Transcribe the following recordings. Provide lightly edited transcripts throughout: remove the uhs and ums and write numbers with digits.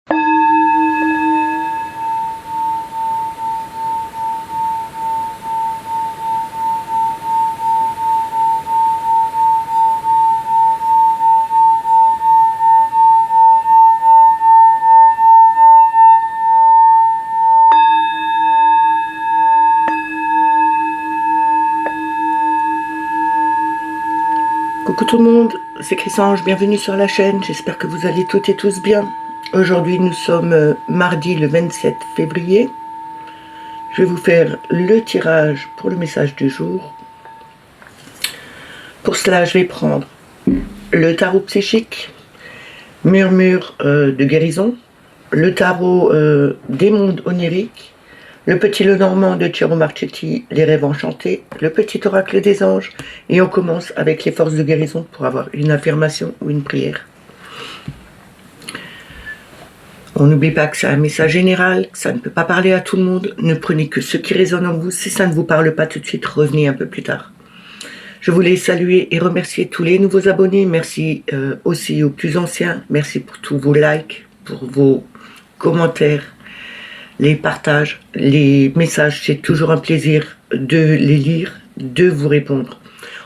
Coucou tout le monde, c'est Chrysange, bienvenue sur la chaîne, j'espère que vous allez toutes et tous bien. Aujourd'hui nous sommes mardi le 27 février. Je vais vous faire le tirage pour le message du jour. Pour cela je vais prendre le tarot psychique, murmure de guérison, le tarot des mondes oniriques, le petit Lenormand de Ciro Marchetti, les rêves enchantés, le petit oracle des anges, et on commence avec les forces de guérison pour avoir une affirmation ou une prière. On n'oublie pas que c'est un message général, que ça ne peut pas parler à tout le monde, ne prenez que ce qui résonne en vous, si ça ne vous parle pas tout de suite, revenez un peu plus tard. Je voulais saluer et remercier tous les nouveaux abonnés, merci aussi aux plus anciens, merci pour tous vos likes, pour vos commentaires, les partages, les messages, c'est toujours un plaisir de les lire, de vous répondre.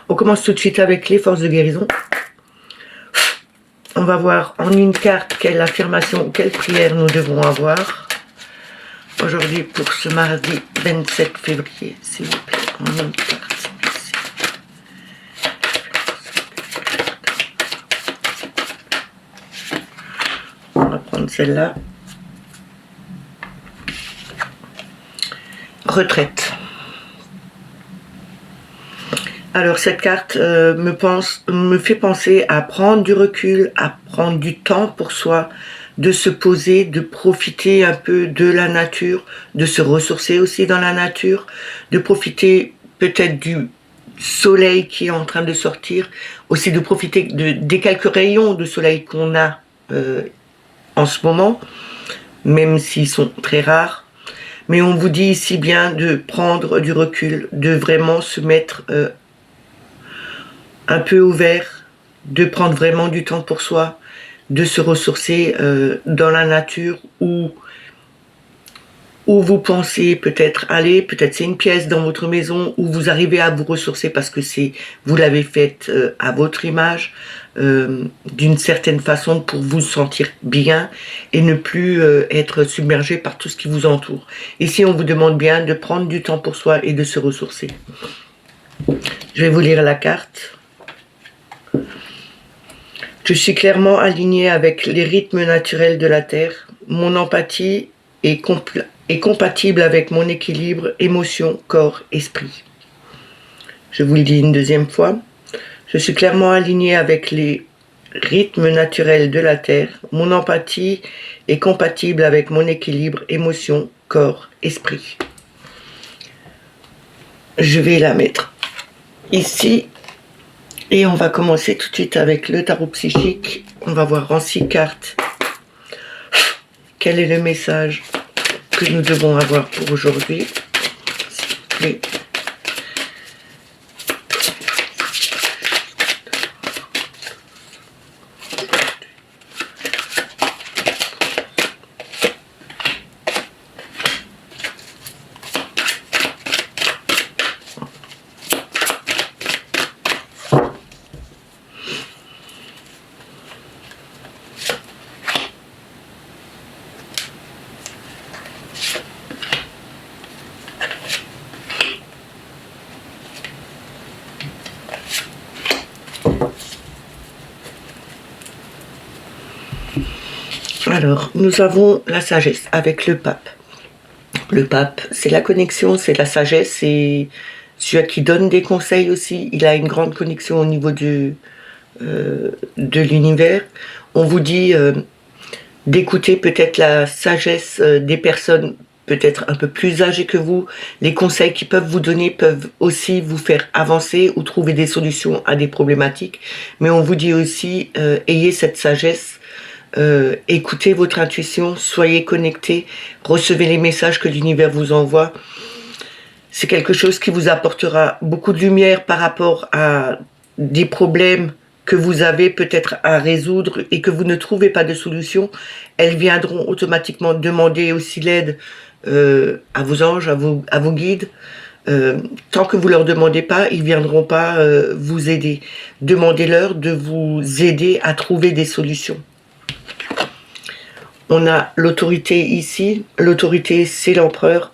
On commence tout de suite avec les forces de guérison. On va voir en une carte quelle affirmation, quelle prière nous devons avoir. Aujourd'hui pour ce mardi 27 février, s'il vous plaît, en une carte. Merci. On va prendre celle-là. Retraite. Alors cette carte me fait penser à prendre du recul, à prendre du temps pour soi, de se poser, de profiter un peu de la nature, de se ressourcer aussi dans la nature, de profiter peut-être du soleil qui est en train de sortir, aussi de profiter des quelques rayons de soleil qu'on a en ce moment, même s'ils sont très rares. Mais on vous dit ici bien de prendre du recul, de vraiment se mettre un peu ouvert, de prendre vraiment du temps pour soi, de se ressourcer dans la nature où vous pensez peut-être aller, peut-être c'est une pièce dans votre maison où vous arrivez à vous ressourcer parce que vous l'avez faite à votre image, d'une certaine façon pour vous sentir bien et ne plus être submergé par tout ce qui vous entoure. Ici on vous demande bien de prendre du temps pour soi et de se ressourcer. Je vais vous lire la carte. Je suis clairement aligné avec les rythmes naturels de la Terre. Mon empathie est compatible avec mon équilibre, émotion, corps, esprit. Je vous le dis une deuxième fois. Je suis clairement aligné avec les rythmes naturels de la Terre. Mon empathie est compatible avec mon équilibre, émotion, corps, esprit. Je vais la mettre ici. Et on va commencer tout de suite avec le tarot psychique. On va voir en 6 cartes quel est le message que nous devons avoir pour aujourd'hui. Alors, nous avons la sagesse avec le pape. Le pape, c'est la connexion, c'est la sagesse, c'est celui qui donne des conseils aussi. Il a une grande connexion au niveau de l'univers. On vous dit d'écouter peut-être la sagesse des personnes peut-être un peu plus âgées que vous. Les conseils qu'ils peuvent vous donner peuvent aussi vous faire avancer ou trouver des solutions à des problématiques. Mais on vous dit aussi, ayez cette sagesse. Écoutez votre intuition, soyez connectés, recevez les messages que l'univers vous envoie. C'est quelque chose qui vous apportera beaucoup de lumière par rapport à des problèmes que vous avez peut-être à résoudre et que vous ne trouvez pas de solution, elles viendront automatiquement demander aussi l'aide à vos anges, à vos guides. Tant que vous leur demandez pas, ils viendront pas vous aider. Demandez-leur de vous aider à trouver des solutions. On a l'autorité ici. L'autorité, c'est l'empereur.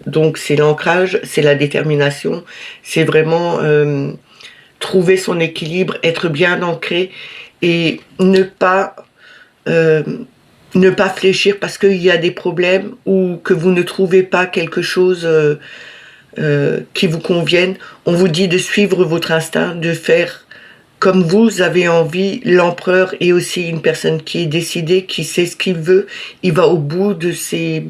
Donc c'est l'ancrage, c'est la détermination. C'est vraiment trouver son équilibre, être bien ancré et ne pas fléchir parce qu'il y a des problèmes ou que vous ne trouvez pas quelque chose qui vous convienne. On vous dit de suivre votre instinct, de faire comme vous avez envie. L'empereur est aussi une personne qui est décidée, qui sait ce qu'il veut. Il va au bout de ce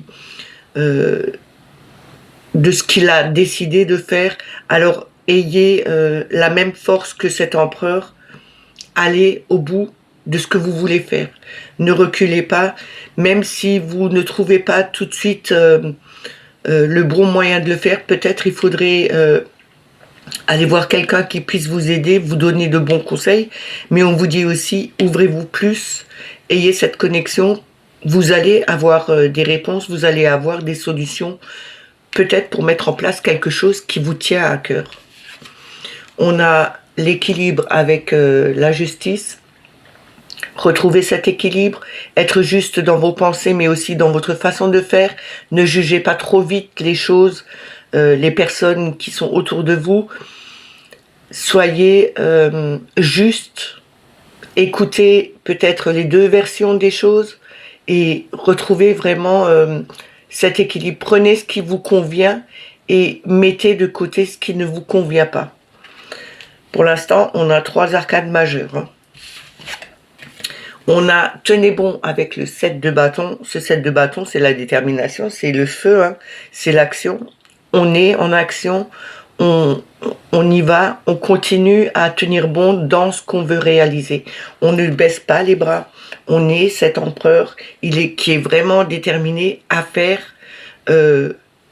qu'il a décidé de faire. Alors ayez la même force que cet empereur. Allez au bout de ce que vous voulez faire. Ne reculez pas, même si vous ne trouvez pas tout de suite le bon moyen de le faire. Peut-être il faudrait aller voir quelqu'un qui puisse vous aider, vous donner de bons conseils. Mais on vous dit aussi, ouvrez-vous plus, ayez cette connexion. Vous allez avoir des réponses, vous allez avoir des solutions, peut-être pour mettre en place quelque chose qui vous tient à cœur. On a l'équilibre avec la justice. Retrouvez cet équilibre, être juste dans vos pensées, mais aussi dans votre façon de faire. Ne jugez pas trop vite les choses, les personnes qui sont autour de vous. Soyez juste, écoutez peut-être les deux versions des choses et retrouvez vraiment cet équilibre. Prenez ce qui vous convient et mettez de côté ce qui ne vous convient pas. Pour l'instant, on a 3 arcades majeures. Hein. On a tenez bon avec le 7 de bâton. Ce 7 de bâton, c'est la détermination, c'est le feu, hein, c'est l'action. On est en action, on y va, on continue à tenir bon dans ce qu'on veut réaliser. On ne baisse pas les bras. On est cet empereur qui est vraiment déterminé à faire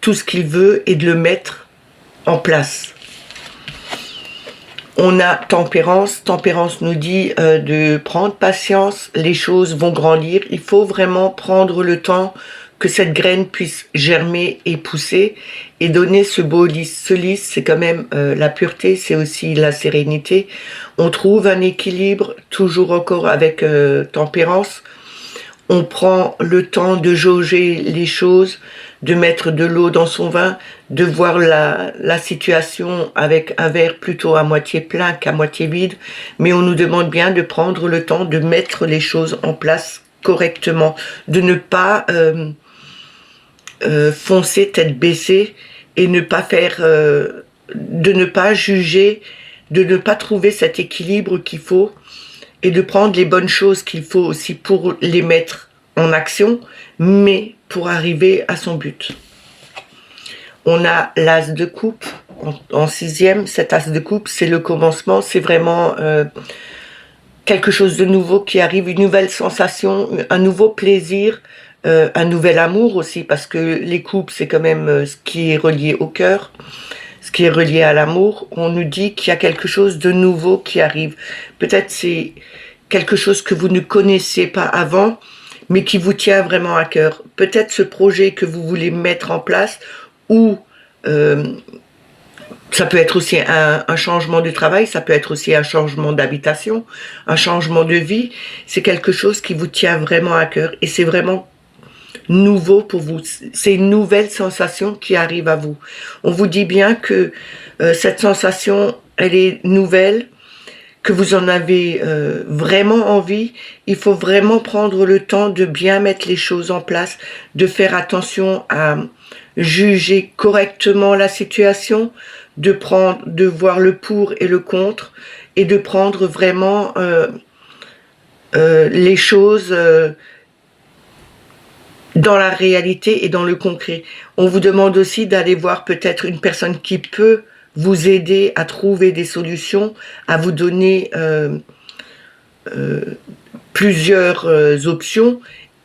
tout ce qu'il veut et de le mettre en place. On a tempérance. Tempérance nous dit de prendre patience, les choses vont grandir. Il faut vraiment prendre le temps que cette graine puisse germer et pousser et donner ce beau lys. Ce lys, c'est quand même la pureté, c'est aussi la sérénité. On trouve un équilibre, toujours encore avec tempérance. On prend le temps de jauger les choses, de mettre de l'eau dans son vin, de voir la situation avec un verre plutôt à moitié plein qu'à moitié vide, mais on nous demande bien de prendre le temps de mettre les choses en place correctement, de ne pas foncer tête baissée et ne pas faire, de ne pas juger, de ne pas trouver cet équilibre qu'il faut et de prendre les bonnes choses qu'il faut aussi pour les mettre en action, mais pour arriver à son but. On a l'as de coupe en 6e. Cet as de coupe, c'est le commencement, c'est vraiment quelque chose de nouveau qui arrive, une nouvelle sensation, un nouveau plaisir, un nouvel amour aussi, parce que les coupes, c'est quand même ce qui est relié au cœur, ce qui est relié à l'amour. On nous dit qu'il y a quelque chose de nouveau qui arrive. Peut-être c'est quelque chose que vous ne connaissiez pas avant, mais qui vous tient vraiment à cœur. Peut-être ce projet que vous voulez mettre en place, ou ça peut être aussi un changement de travail, ça peut être aussi un changement d'habitation, un changement de vie. C'est quelque chose qui vous tient vraiment à cœur et c'est vraiment nouveau pour vous. C'est une nouvelle sensation qui arrive à vous. On vous dit bien que cette sensation, elle est nouvelle, que vous en avez vraiment envie. Il faut vraiment prendre le temps de bien mettre les choses en place, de faire attention à juger correctement la situation, de voir le pour et le contre et de prendre vraiment les choses dans la réalité et dans le concret. On vous demande aussi d'aller voir peut-être une personne qui peut vous aider à trouver des solutions, à vous donner plusieurs options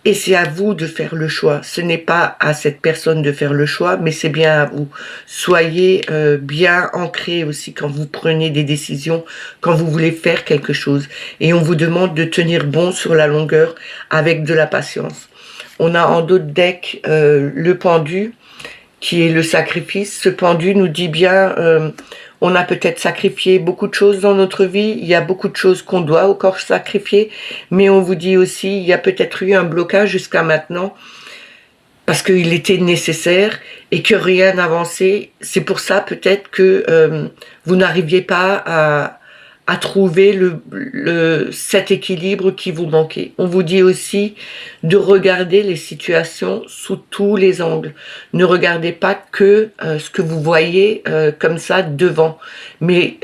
et c'est à vous de faire le choix. Ce n'est pas à cette personne de faire le choix, mais c'est bien à vous. Soyez bien ancrés aussi quand vous prenez des décisions, quand vous voulez faire quelque chose. Et on vous demande de tenir bon sur la longueur avec de la patience. On a en d'autres decks le pendu, qui est le sacrifice. Ce pendu nous dit bien, on a peut-être sacrifié beaucoup de choses dans notre vie, il y a beaucoup de choses qu'on doit encore sacrifier, mais on vous dit aussi, il y a peut-être eu un blocage jusqu'à maintenant, parce qu'il était nécessaire et que rien n'avançait. C'est pour ça peut-être que vous n'arriviez pas à trouver cet équilibre qui vous manquait. On vous dit aussi de regarder les situations sous tous les angles. Ne regardez pas que ce que vous voyez comme ça devant, mais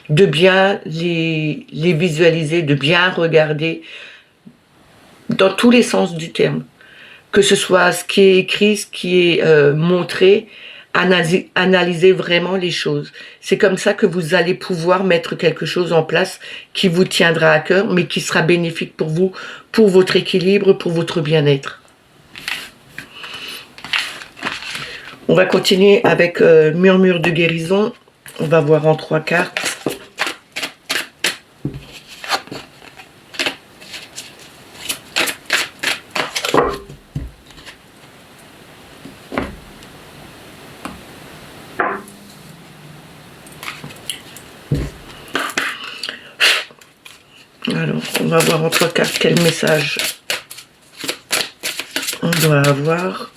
de bien les visualiser, de bien regarder dans tous les sens du terme. Que ce soit ce qui est écrit, ce qui est montré, analysez vraiment les choses. C'est comme ça que vous allez pouvoir mettre quelque chose en place qui vous tiendra à cœur, mais qui sera bénéfique pour vous, pour votre équilibre, pour votre bien-être. On va continuer avec Murmure de guérison. On va voir en 3 cartes. Alors, on va voir en 3 cartes quel message on doit avoir.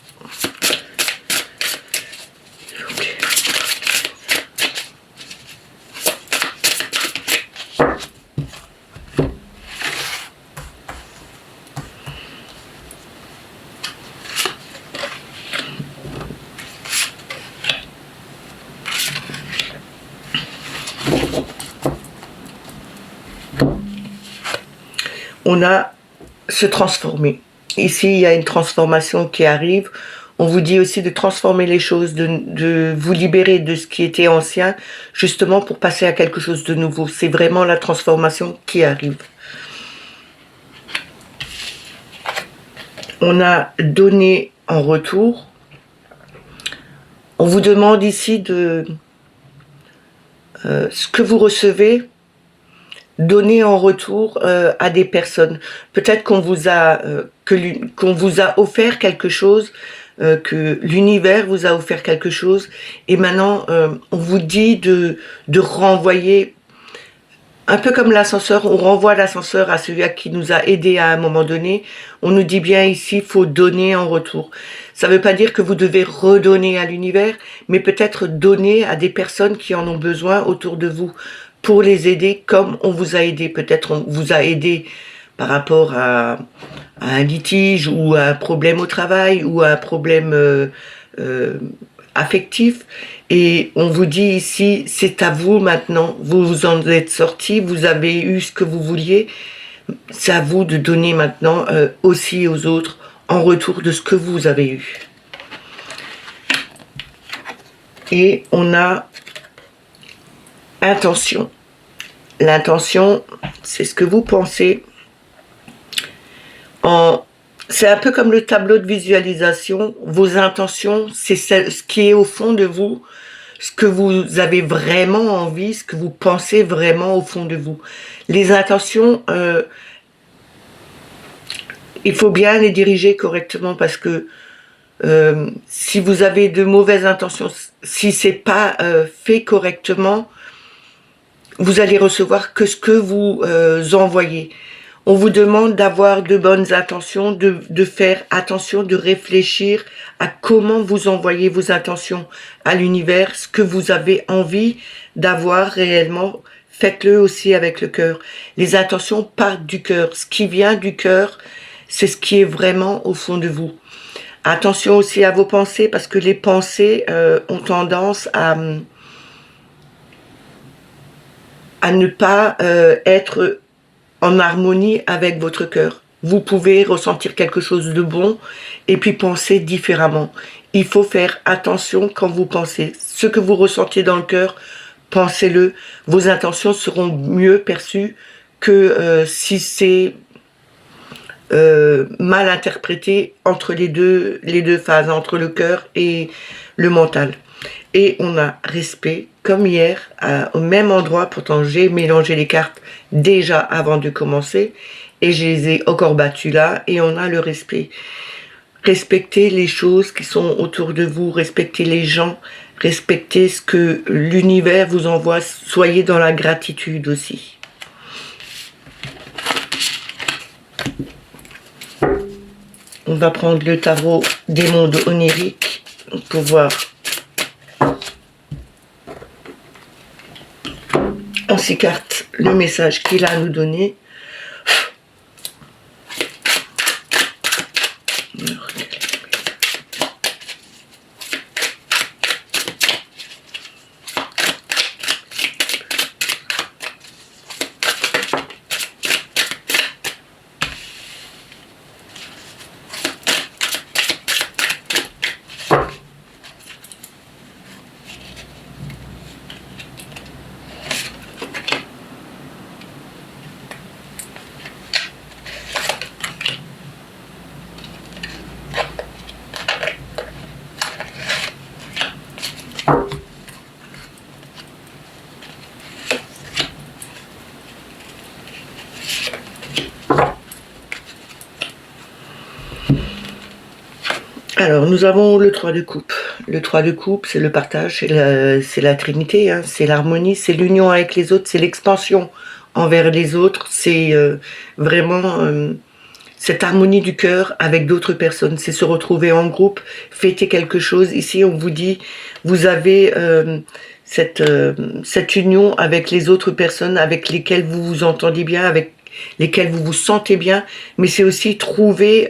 On a se transformer. Ici, il y a une transformation qui arrive. On vous dit aussi de transformer les choses, de vous libérer de ce qui était ancien, justement pour passer à quelque chose de nouveau. C'est vraiment la transformation qui arrive. On a donné en retour. On vous demande ici de ce que vous recevez, donner en retour à des personnes. Peut-être qu'on vous a qu'on vous a offert quelque chose, que l'univers vous a offert quelque chose, et maintenant on vous dit de renvoyer, un peu comme l'ascenseur, on renvoie l'ascenseur à celui qui nous a aidé à un moment donné. On nous dit bien ici, faut donner en retour. Ça ne veut pas dire que vous devez redonner à l'univers, mais peut-être donner à des personnes qui en ont besoin autour de vous, pour les aider comme on vous a aidé. Peut-être on vous a aidé par rapport à un litige ou à un problème au travail ou à un problème affectif. Et on vous dit ici, c'est à vous maintenant. Vous vous en êtes sortis, vous avez eu ce que vous vouliez. C'est à vous de donner maintenant aussi aux autres en retour de ce que vous avez eu. Et on a intention. L'intention, c'est ce que vous pensez. C'est un peu comme le tableau de visualisation. Vos intentions, c'est ce qui est au fond de vous, ce que vous avez vraiment envie, ce que vous pensez vraiment au fond de vous. Les intentions, il faut bien les diriger correctement, parce que si vous avez de mauvaises intentions, si c'est pas fait correctement, vous allez recevoir que ce que vous envoyez. On vous demande d'avoir de bonnes intentions, de faire attention, de réfléchir à comment vous envoyez vos intentions à l'univers, ce que vous avez envie d'avoir réellement. Faites-le aussi avec le cœur. Les intentions partent du cœur. Ce qui vient du cœur, c'est ce qui est vraiment au fond de vous. Attention aussi à vos pensées, parce que les pensées ont tendance à ne pas être en harmonie avec votre cœur. Vous pouvez ressentir quelque chose de bon et puis penser différemment. Il faut faire attention quand vous pensez. Ce que vous ressentez dans le cœur, pensez-le. Vos intentions seront mieux perçues que si c'est mal interprété entre les deux phases, entre le cœur et le mental. Et on a respect, comme hier, au même endroit. Pourtant, j'ai mélangé les cartes déjà avant de commencer et je les ai encore battues là, et on a le respect. Respectez les choses qui sont autour de vous, respectez les gens, respectez ce que l'univers vous envoie, soyez dans la gratitude aussi. On va prendre le tarot des mondes oniriques pour voir en ces cartes le message qu'il a à nous donner. Alors, nous avons le 3 de coupe. Le 3 de coupe, c'est le partage, c'est la trinité, hein, c'est l'harmonie, c'est l'union avec les autres, c'est l'expansion envers les autres, c'est vraiment cette harmonie du cœur avec d'autres personnes, c'est se retrouver en groupe, fêter quelque chose. Ici, on vous dit, vous avez cette union avec les autres personnes avec lesquelles vous vous entendez bien, avec lesquelles vous vous sentez bien, mais c'est aussi trouver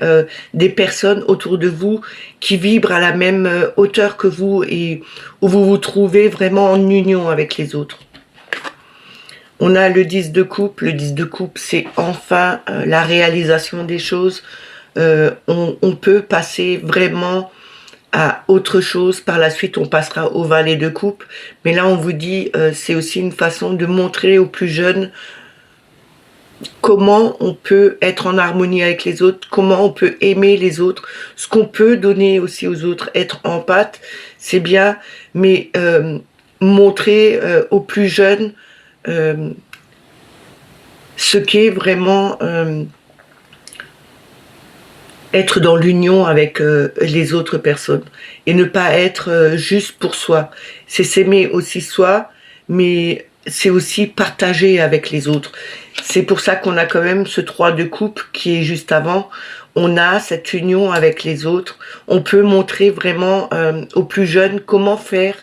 des personnes autour de vous qui vibrent à la même hauteur que vous et où vous vous trouvez vraiment en union avec les autres. On a le 10 de coupe. Le 10 de coupe, c'est enfin la réalisation des choses. On peut passer vraiment à autre chose. Par la suite, on passera au valet de coupe. Mais là, on vous dit, c'est aussi une façon de montrer aux plus jeunes comment on peut être en harmonie avec les autres, comment on peut aimer les autres, ce qu'on peut donner aussi aux autres, être empathe, c'est bien, mais montrer aux plus jeunes ce qu'est vraiment être dans l'union avec les autres personnes et ne pas être juste pour soi. C'est s'aimer aussi soi, mais c'est aussi partager avec les autres. C'est pour ça qu'on a quand même ce 3 de coupe qui est juste avant. On a cette union avec les autres. On peut montrer vraiment aux plus jeunes comment faire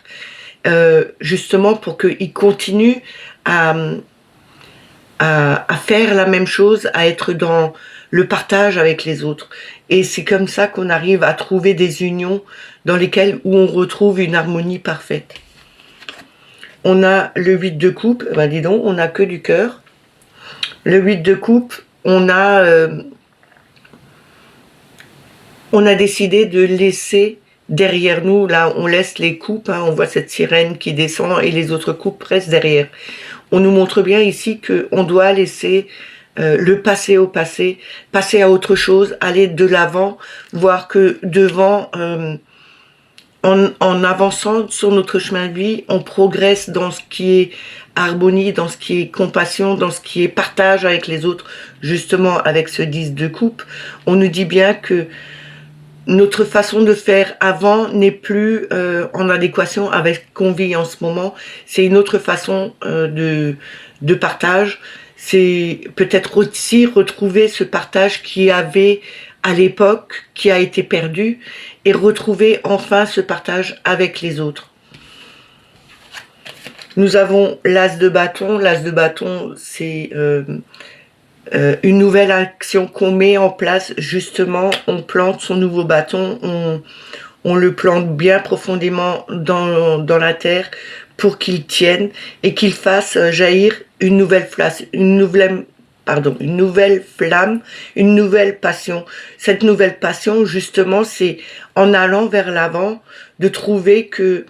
justement pour qu'ils continuent à faire la même chose, à être dans le partage avec les autres. Et c'est comme ça qu'on arrive à trouver des unions dans lesquelles où on retrouve une harmonie parfaite. On a le 8 de coupe, ben dis donc, on n'a que du cœur. Le 8 de coupe, on a décidé de laisser derrière nous, là on laisse les coupes, hein, on voit cette sirène qui descend et les autres coupes restent derrière. On nous montre bien ici qu'on doit laisser le passé au passé, passer à autre chose, aller de l'avant, voir que devant, en avançant sur notre chemin de vie, on progresse dans ce qui est harmonie, dans ce qui est compassion, dans ce qui est partage avec les autres, justement avec ce 10 de coupe. On nous dit bien que notre façon de faire avant n'est plus en adéquation avec ce qu'on vit en ce moment. C'est une autre façon de partage. C'est peut-être aussi retrouver ce partage qu'il y avait à l'époque, qui a été perdu, et retrouver enfin ce partage avec les autres. Nous avons l'as de bâton. L'as de bâton, c'est une nouvelle action qu'on met en place. Justement, on plante son nouveau bâton, on le plante bien profondément dans la terre pour qu'il tienne et qu'il fasse jaillir une nouvelle flamme, une nouvelle passion. Cette nouvelle passion, justement, c'est en allant vers l'avant, de trouver que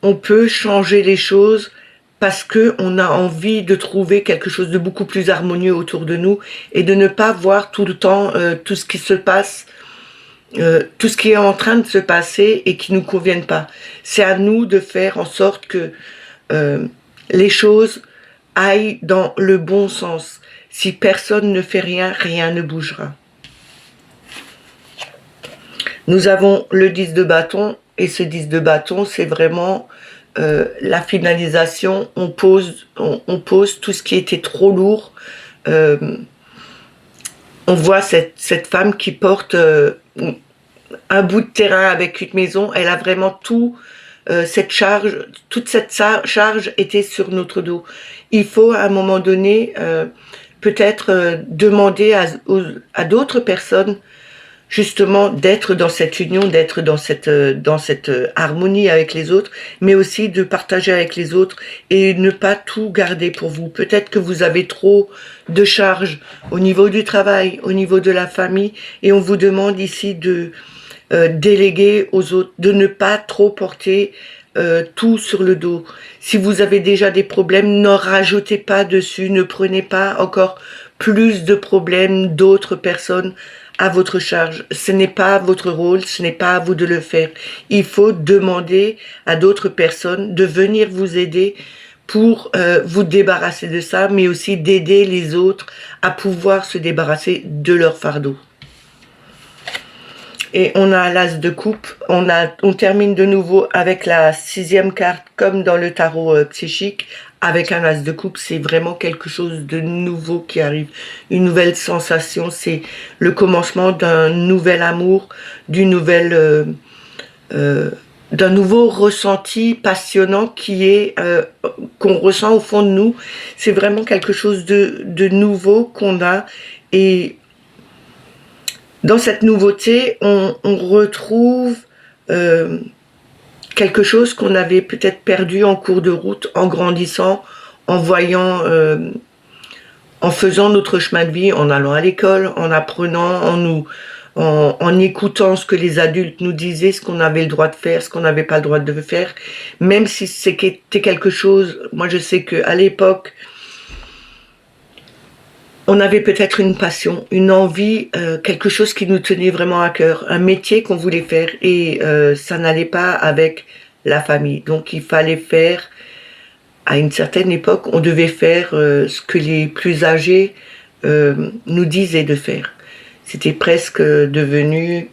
on peut changer les choses parce que on a envie de trouver quelque chose de beaucoup plus harmonieux autour de nous et de ne pas voir tout le temps tout ce qui se passe, tout ce qui est en train de se passer et qui nous convienne pas. C'est à nous de faire en sorte que les choses aillent dans le bon sens. Si personne ne fait rien, rien ne bougera. Nous avons le 10 de bâton, et ce 10 de bâton, c'est vraiment la finalisation. On pose tout ce qui était trop lourd. On voit cette femme qui porte un bout de terrain avec une maison. Elle a vraiment toute cette charge était sur notre dos. Il faut à un moment donné peut-être demander à d'autres personnes justement d'être dans cette union, d'être dans cette harmonie avec les autres, mais aussi de partager avec les autres et ne pas tout garder pour vous. Peut-être que vous avez trop de charges au niveau du travail, au niveau de la famille, et on vous demande ici de déléguer aux autres, de ne pas trop porter tout sur le dos. Si vous avez déjà des problèmes, n'en rajoutez pas dessus, ne prenez pas encore plus de problèmes d'autres personnes à votre charge. Ce n'est pas votre rôle, ce n'est pas à vous de le faire. Il faut demander à d'autres personnes de venir vous aider pour vous débarrasser de ça, mais aussi d'aider les autres à pouvoir se débarrasser de leur fardeau. Et on a l'as de coupe, on termine de nouveau avec la 6e carte, comme dans le tarot psychique, avec un as de coupe. C'est vraiment quelque chose de nouveau qui arrive, une nouvelle sensation, c'est le commencement d'un nouvel amour, d'un nouveau ressenti passionnant qu'on ressent au fond de nous. C'est vraiment quelque chose de nouveau qu'on a, et dans cette nouveauté, on retrouve quelque chose qu'on avait peut-être perdu en cours de route, en grandissant, en voyant, en faisant notre chemin de vie, en allant à l'école, en apprenant, en écoutant ce que les adultes nous disaient, ce qu'on avait le droit de faire, ce qu'on n'avait pas le droit de faire, même si c'était quelque chose. Moi, je sais qu'à l'époque, on avait peut-être une passion, une envie, quelque chose qui nous tenait vraiment à cœur, un métier qu'on voulait faire, et ça n'allait pas avec la famille. Donc il fallait faire, à une certaine époque, on devait faire ce que les plus âgés nous disaient de faire. C'était presque devenu...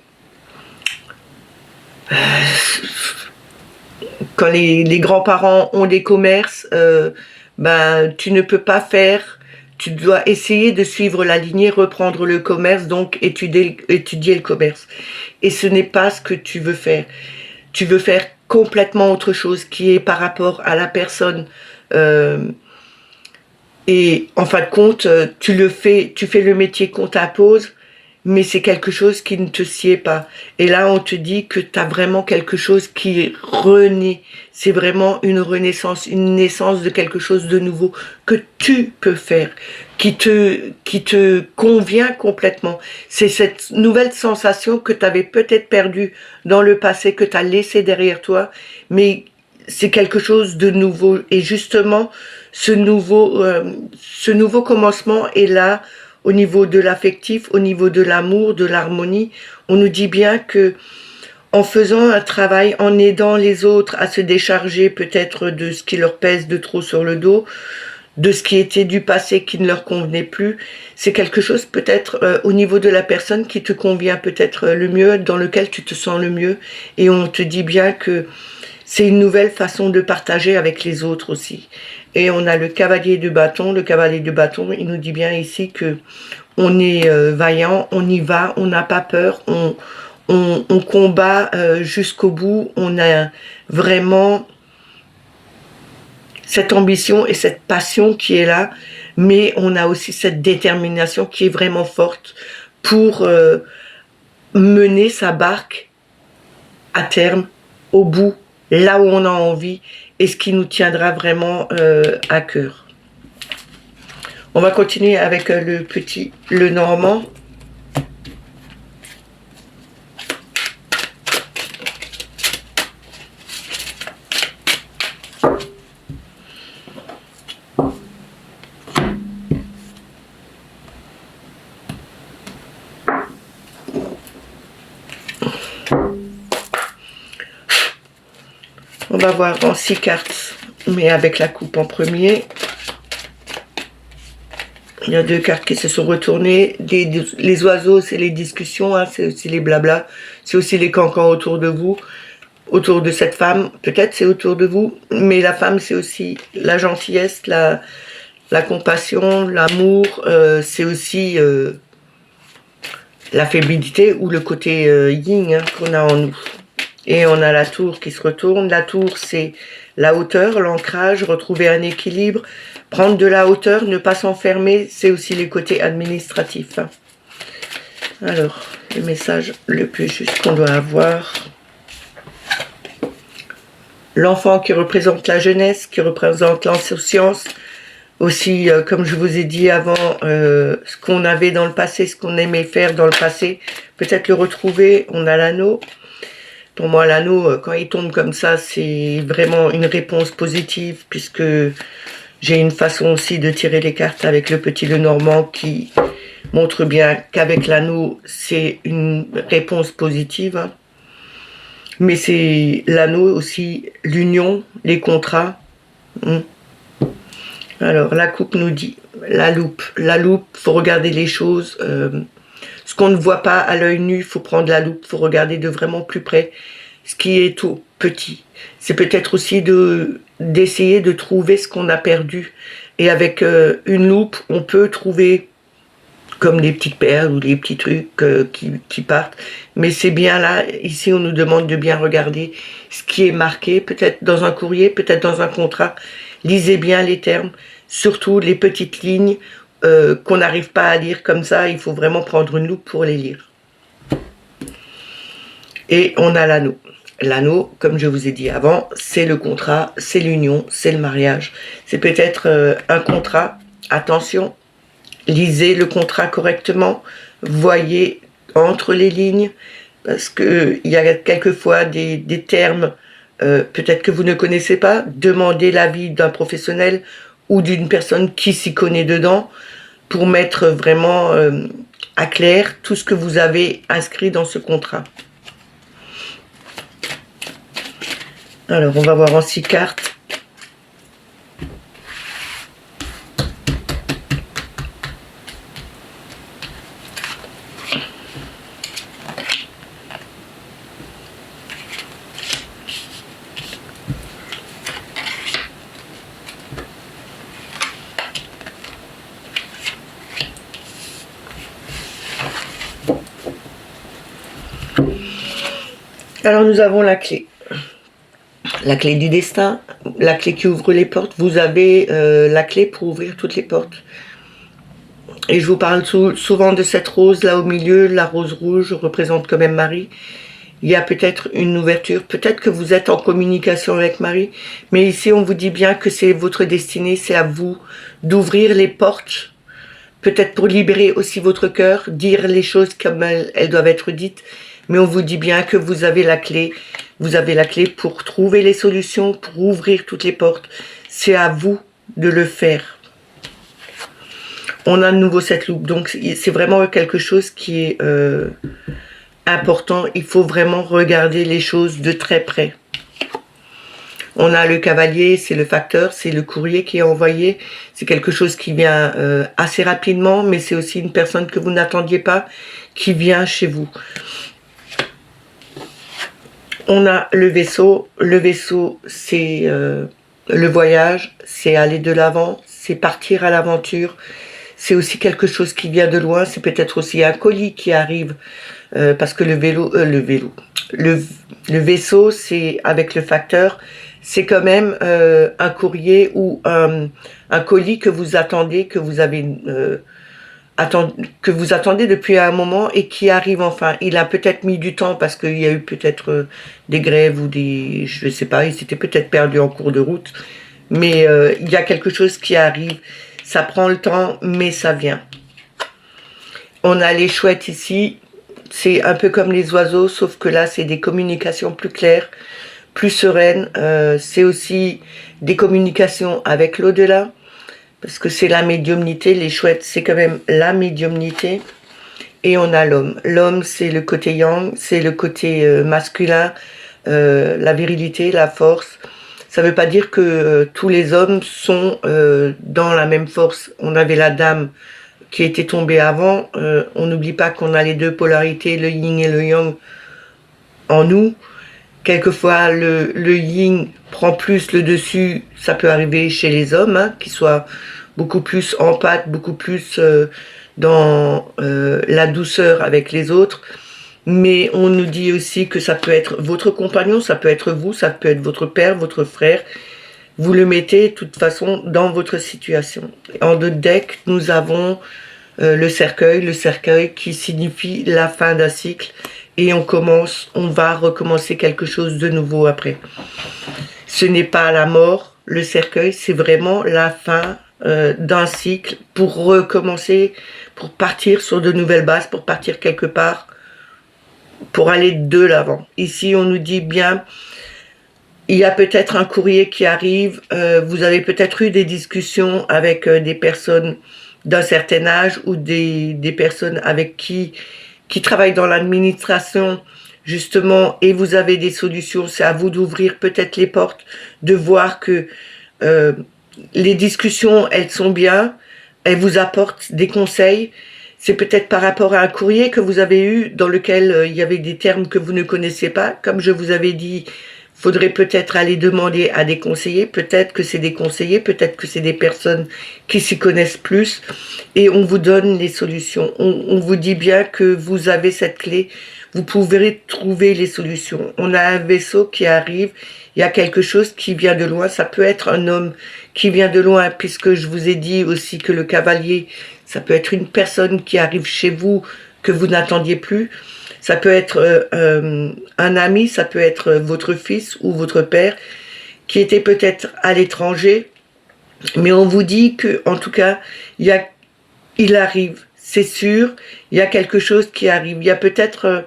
quand les grands-parents ont des commerces, tu ne peux pas faire... Tu dois essayer de suivre la lignée, reprendre le commerce, donc étudier le commerce. Et ce n'est pas ce que tu veux faire. Tu veux faire complètement autre chose qui est par rapport à la personne. Et en fin de compte, tu fais le métier qu'on t'impose, mais c'est quelque chose qui ne te sied pas. Et là, on te dit que tu as vraiment quelque chose qui renaît. C'est vraiment une renaissance, une naissance de quelque chose de nouveau que tu peux faire, qui te convient complètement. C'est cette nouvelle sensation que tu avais peut-être perdue dans le passé, que tu as laissé derrière toi, mais c'est quelque chose de nouveau. Et justement, ce nouveau commencement est là, au niveau de l'affectif, au niveau de l'amour, de l'harmonie. On nous dit bien que en faisant un travail, en aidant les autres à se décharger peut-être de ce qui leur pèse de trop sur le dos, de ce qui était du passé qui ne leur convenait plus, c'est quelque chose peut-être au niveau de la personne qui te convient peut-être le mieux, dans lequel tu te sens le mieux. Et on te dit bien que c'est une nouvelle façon de partager avec les autres aussi. Et on a le cavalier de bâton. Le cavalier de bâton, il nous dit bien ici que on est vaillant, on y va, on n'a pas peur, on combat jusqu'au bout. On a vraiment cette ambition et cette passion qui est là, mais on a aussi cette détermination qui est vraiment forte pour mener sa barque à terme, au bout, là où on a envie, et ce qui nous tiendra vraiment à cœur. On va continuer avec le normand. va voir en 6 cartes, mais avec la coupe en premier. Il y a 2 cartes qui se sont retournées. Les oiseaux, c'est les discussions, hein, c'est aussi les blabla, c'est aussi les cancans autour de vous, autour de cette femme. Peut-être c'est autour de vous, mais la femme, c'est aussi la gentillesse, la compassion, l'amour, c'est aussi la fébrilité ou le côté yin, hein, qu'on a en nous. Et on a la tour qui se retourne. La tour, c'est la hauteur, l'ancrage, retrouver un équilibre, prendre de la hauteur, ne pas s'enfermer, c'est aussi les côtés administratifs. Hein. Alors, le message le plus juste qu'on doit avoir. L'enfant qui représente la jeunesse, qui représente l'insouciance. Aussi, comme je vous ai dit avant, ce qu'on avait dans le passé, ce qu'on aimait faire dans le passé, peut-être le retrouver. On a l'anneau. Pour moi, l'anneau, quand il tombe comme ça, c'est vraiment une réponse positive, puisque j'ai une façon aussi de tirer les cartes avec le petit Lenormand qui montre bien qu'avec l'anneau, c'est une réponse positive. Hein. Mais c'est l'anneau aussi, l'union, les contrats. Alors, la coupe nous dit, la loupe, faut regarder les choses. Ce qu'on ne voit pas à l'œil nu, il faut prendre la loupe, il faut regarder de vraiment plus près ce qui est tout petit. C'est peut-être aussi d'essayer de trouver ce qu'on a perdu. Et avec une loupe, on peut trouver comme des petites perles ou des petits trucs qui partent. Mais c'est bien là, ici on nous demande de bien regarder ce qui est marqué, peut-être dans un courrier, peut-être dans un contrat. Lisez bien les termes, surtout les petites lignes qu'on n'arrive pas à lire comme ça, il faut vraiment prendre une loupe pour les lire. Et on a l'anneau. L'anneau, comme je vous ai dit avant, c'est le contrat, c'est l'union, c'est le mariage. C'est peut-être un contrat, attention, lisez le contrat correctement, voyez entre les lignes, parce qu'il y a quelquefois des termes peut-être que vous ne connaissez pas, demandez l'avis d'un professionnel ou d'une personne qui s'y connaît dedans, pour mettre vraiment à clair tout ce que vous avez inscrit dans ce contrat. Alors, on va voir en 6 cartes. Alors nous avons la clé du destin, la clé qui ouvre les portes. Vous avez la clé pour ouvrir toutes les portes. Et je vous parle souvent de cette rose là au milieu, la rose rouge représente quand même Marie. Il y a peut-être une ouverture, peut-être que vous êtes en communication avec Marie, mais ici on vous dit bien que c'est votre destinée, c'est à vous d'ouvrir les portes, peut-être pour libérer aussi votre cœur, dire les choses comme elles doivent être dites. Mais on vous dit bien que vous avez la clé pour trouver les solutions, pour ouvrir toutes les portes. C'est à vous de le faire. On a de nouveau cette loupe, donc c'est vraiment quelque chose qui est important. Il faut vraiment regarder les choses de très près. On a le cavalier, c'est le facteur, c'est le courrier qui est envoyé. C'est quelque chose qui vient assez rapidement, mais c'est aussi une personne que vous n'attendiez pas qui vient chez vous. On a le vaisseau. Le vaisseau, c'est le voyage, c'est aller de l'avant, c'est partir à l'aventure. C'est aussi quelque chose qui vient de loin, c'est peut-être aussi un colis qui arrive, parce que le vaisseau, c'est avec le facteur, c'est quand même un courrier ou un colis que vous attendez, que vous avez que vous attendez depuis un moment et qui arrive enfin. Il a peut-être mis du temps parce qu'il y a eu peut-être des grèves ou des... je ne sais pas, il s'était peut-être perdu en cours de route. Mais il y a quelque chose qui arrive. Ça prend le temps, mais ça vient. On a les chouettes ici. C'est un peu comme les oiseaux, sauf que là, c'est des communications plus claires, plus sereines. C'est aussi des communications avec l'au-delà. Parce que c'est la médiumnité, les chouettes, c'est quand même la médiumnité. Et on a l'homme. L'homme, c'est le côté yang, c'est le côté masculin, la virilité, la force. Ça ne veut pas dire que tous les hommes sont dans la même force. On avait la dame qui était tombée avant. On n'oublie pas qu'on a les deux polarités, le yin et le yang en nous. Quelquefois, le yin prend plus le dessus. Ça peut arriver chez les hommes, hein, qui soient beaucoup plus empathes, beaucoup plus dans la douceur avec les autres. Mais on nous dit aussi que ça peut être votre compagnon, ça peut être vous, ça peut être votre père, votre frère. Vous le mettez de toute façon dans votre situation. En deux decks, nous avons le cercueil qui signifie la fin d'un cycle. Et on va recommencer quelque chose de nouveau après. Ce n'est pas la mort, le cercueil, c'est vraiment la fin d'un cycle pour recommencer, pour partir sur de nouvelles bases, pour partir quelque part, pour aller de l'avant. Ici, on nous dit bien, il y a peut-être un courrier qui arrive, vous avez peut-être eu des discussions avec des personnes d'un certain âge ou des personnes avec qui travaillent dans l'administration, justement, et vous avez des solutions. C'est à vous d'ouvrir peut-être les portes, de voir que les discussions, elles sont bien, elles vous apportent des conseils. C'est peut-être par rapport à un courrier que vous avez eu dans lequel il y avait des termes que vous ne connaissiez pas. Comme je vous avais dit, faudrait peut-être aller demander à des conseillers. Peut-être que c'est des conseillers, peut-être que c'est des personnes qui s'y connaissent plus. Et on vous donne les solutions. On vous dit bien que vous avez cette clé. Vous pouvez trouver les solutions. On a un vaisseau qui arrive. Il y a quelque chose qui vient de loin. Ça peut être un homme qui vient de loin, puisque je vous ai dit aussi que le cavalier, ça peut être une personne qui arrive chez vous que vous n'attendiez plus. Ça peut être un ami, ça peut être votre fils ou votre père qui était peut-être à l'étranger. Mais on vous dit que, en tout cas, il arrive, c'est sûr. Il y a quelque chose qui arrive. Il y a peut-être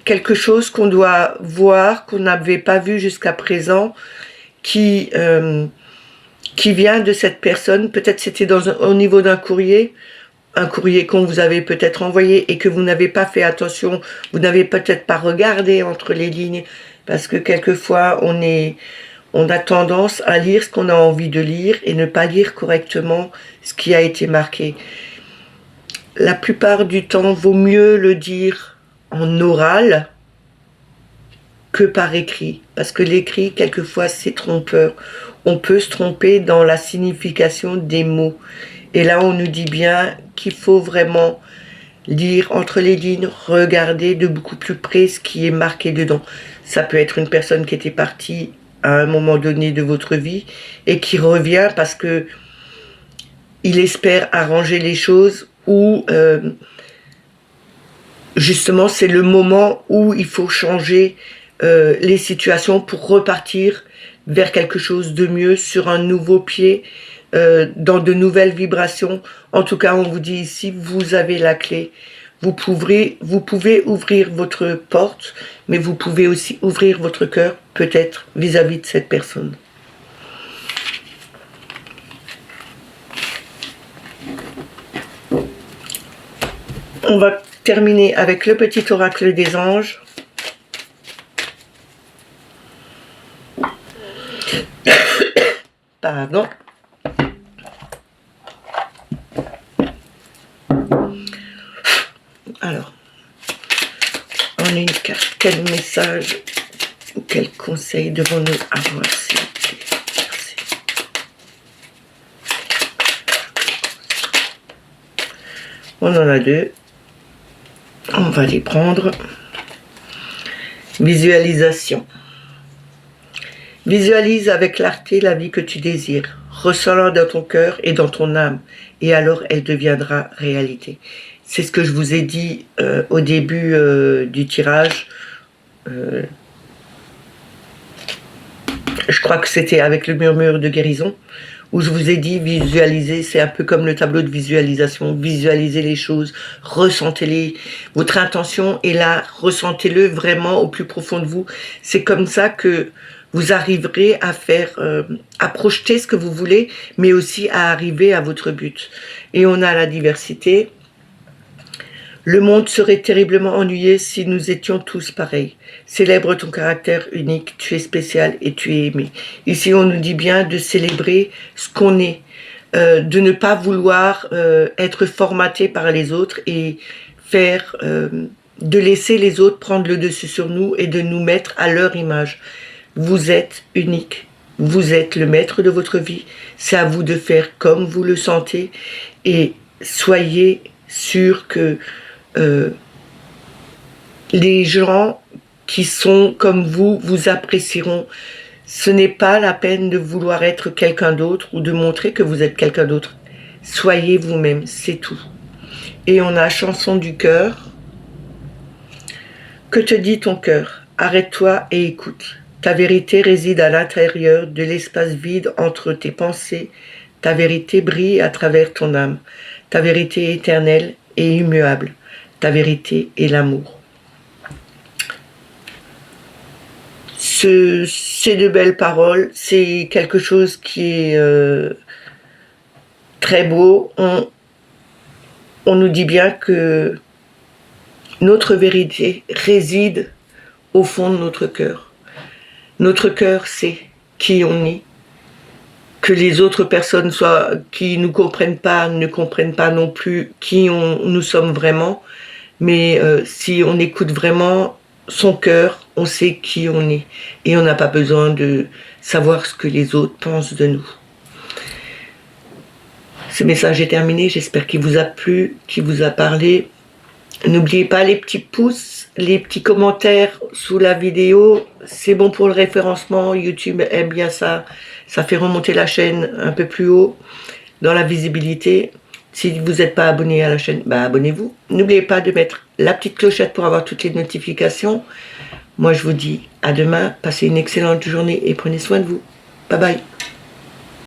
quelque chose qu'on doit voir, qu'on n'avait pas vu jusqu'à présent, qui vient de cette personne. Peut-être c'était au niveau d'un courrier. Un courrier qu'on vous avait peut-être envoyé et que vous n'avez pas fait attention, vous n'avez peut-être pas regardé entre les lignes, parce que quelquefois on a tendance à lire ce qu'on a envie de lire et ne pas lire correctement ce qui a été marqué. La plupart du temps, vaut mieux le dire en oral que par écrit, parce que l'écrit, quelquefois, c'est trompeur. On peut se tromper dans la signification des mots. Et là, on nous dit bien qu'il faut vraiment lire entre les lignes, regarder de beaucoup plus près ce qui est marqué dedans. Ça peut être une personne qui était partie à un moment donné de votre vie et qui revient parce que il espère arranger les choses ou justement c'est le moment où il faut changer les situations pour repartir vers quelque chose de mieux, sur un nouveau pied, dans de nouvelles vibrations. En tout cas, on vous dit ici, vous avez la clé. Vous pouvez ouvrir votre porte, mais vous pouvez aussi ouvrir votre cœur, peut-être vis-à-vis de cette personne. On va terminer avec le petit oracle des anges. Pardon. Alors, on a une carte. Quel message ou quel conseil devons-nous avoir, s'il vous plaît? Merci. On en a deux. On va les prendre. Visualisation. Visualise avec clarté la vie que tu désires. Ressens-la dans ton cœur et dans ton âme. Et alors, elle deviendra réalité. C'est ce que je vous ai dit au début du tirage. Je crois que c'était avec le murmure de guérison, où je vous ai dit visualiser, c'est un peu comme le tableau de visualisation. Visualisez les choses, ressentez-les. Votre intention est là, ressentez-le vraiment au plus profond de vous. C'est comme ça que vous arriverez à faire, à projeter ce que vous voulez, mais aussi à arriver à votre but. Et on a la diversité. Le monde serait terriblement ennuyé si nous étions tous pareils. Célèbre ton caractère unique, tu es spécial et tu es aimé. Ici, on nous dit bien de célébrer ce qu'on est, de ne pas vouloir être formaté par les autres et faire, de laisser les autres prendre le dessus sur nous et de nous mettre à leur image. Vous êtes unique, vous êtes le maître de votre vie, c'est à vous de faire comme vous le sentez et soyez sûr que les gens qui sont comme vous vous apprécieront. Ce n'est pas la peine de vouloir être quelqu'un d'autre ou de montrer que vous êtes quelqu'un d'autre. Soyez vous-même, c'est tout. Et on a chanson du cœur. Que te dit ton cœur? Arrête-toi et écoute. Ta vérité réside à l'intérieur de l'espace vide entre tes pensées. Ta vérité brille à travers ton âme. Ta vérité est éternelle et immuable. Ta vérité est l'amour. C'est de belles paroles, c'est quelque chose qui est très beau. On nous dit bien que notre vérité réside au fond de notre cœur. Notre cœur sait qui on est. Que les autres personnes qui nous comprennent pas, ne comprennent pas non plus qui nous sommes vraiment. Mais si on écoute vraiment son cœur, on sait qui on est. Et on n'a pas besoin de savoir ce que les autres pensent de nous. Ce message est terminé, j'espère qu'il vous a plu, qu'il vous a parlé. N'oubliez pas les petits pouces, les petits commentaires sous la vidéo. C'est bon pour le référencement, YouTube aime bien ça. Ça fait remonter la chaîne un peu plus haut dans la visibilité. Si vous n'êtes pas abonné à la chaîne, abonnez-vous. N'oubliez pas de mettre la petite clochette pour avoir toutes les notifications. Moi, je vous dis à demain. Passez une excellente journée et prenez soin de vous. Bye bye.